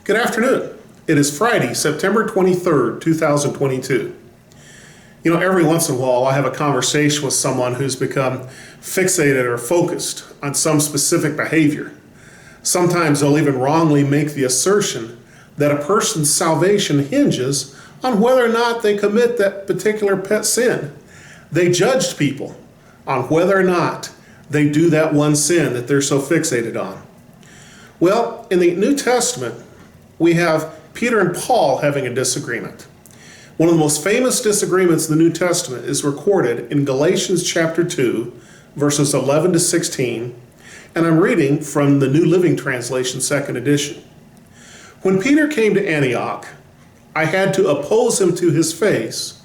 Good afternoon. It is Friday, September 23rd, 2022. You know, every once in a while I have a conversation with someone who's become fixated or focused on some specific behavior. Sometimes they'll even wrongly make the assertion that a person's salvation hinges on whether or not they commit that particular pet sin. They judged people on whether or not they do that one sin that they're so fixated on. Well, in the New Testament, we have Peter and Paul having a disagreement. One of the most famous disagreements in the New Testament is recorded in Galatians chapter 2, verses 11 to 16, and I'm reading from the New Living Translation, second edition. When Peter came to Antioch, I had to oppose him to his face,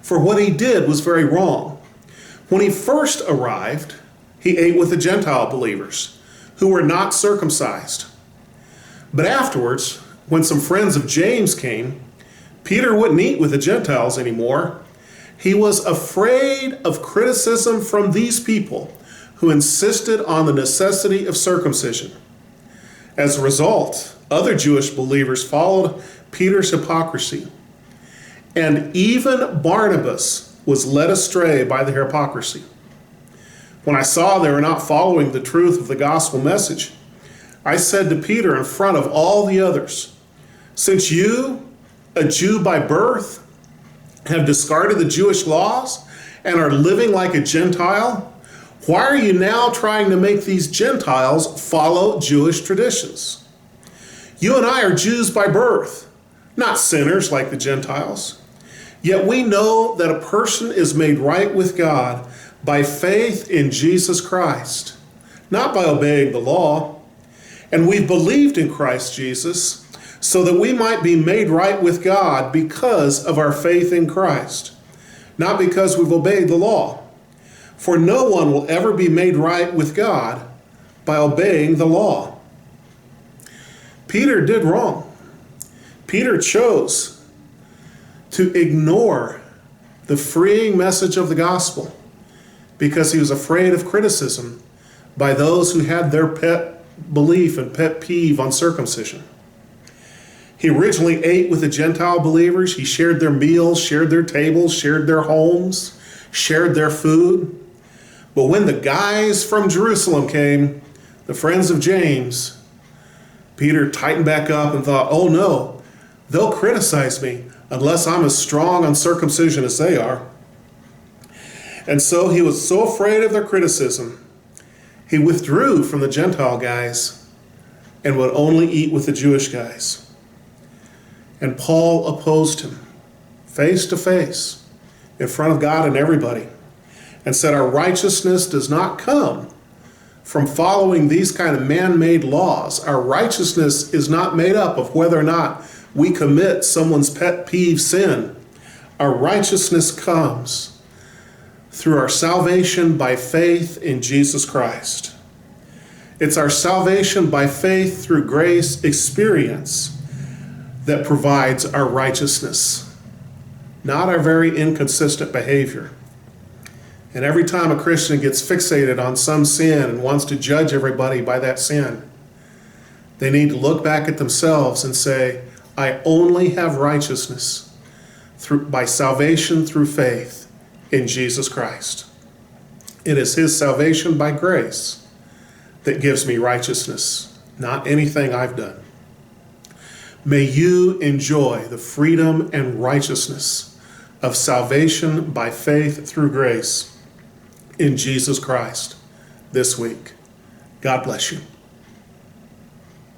for what he did was very wrong. When he first arrived, he ate with the Gentile believers, who were not circumcised. But afterwards, when some friends of James came, Peter wouldn't eat with the Gentiles anymore. He was afraid of criticism from these people who insisted on the necessity of circumcision. As a result, other Jewish believers followed Peter's hypocrisy. And even Barnabas was led astray by their hypocrisy. When I saw they were not following the truth of the gospel message, I said to Peter in front of all the others, "Since you, a Jew by birth, have discarded the Jewish laws and are living like a Gentile, why are you now trying to make these Gentiles follow Jewish traditions? You and I are Jews by birth, not sinners like the Gentiles. Yet we know that a person is made right with God by faith in Jesus Christ, not by obeying the law. And we've believed in Christ Jesus so that we might be made right with God because of our faith in Christ, not because we've obeyed the law. For no one will ever be made right with God by obeying the law." Peter did wrong. Peter chose to ignore the freeing message of the gospel because he was afraid of criticism by those who had their pet belief and pet peeve on circumcision. He originally ate with the Gentile believers. He shared their meals, shared their tables, shared their homes, shared their food. But when the guys from Jerusalem came, the friends of James, Peter tightened back up and thought, oh no, they'll criticize me unless I'm as strong on circumcision as they are. And so he was so afraid of their criticism, he withdrew from the Gentile guys and would only eat with the Jewish guys. And Paul opposed him face to face in front of God and everybody and said our righteousness does not come from following these kind of man-made laws. Our righteousness is not made up of whether or not we commit someone's pet peeve sin. Our righteousness comes through our salvation by faith in Jesus Christ. It's our salvation by faith through grace experience that provides our righteousness, not our very inconsistent behavior. And every time a Christian gets fixated on some sin and wants to judge everybody by that sin, they need to look back at themselves and say, I only have righteousness by salvation through faith in Jesus Christ. It is his salvation by grace that gives me righteousness, not anything I've done. May you enjoy the freedom and righteousness of salvation by faith through grace in Jesus Christ this week. God bless you.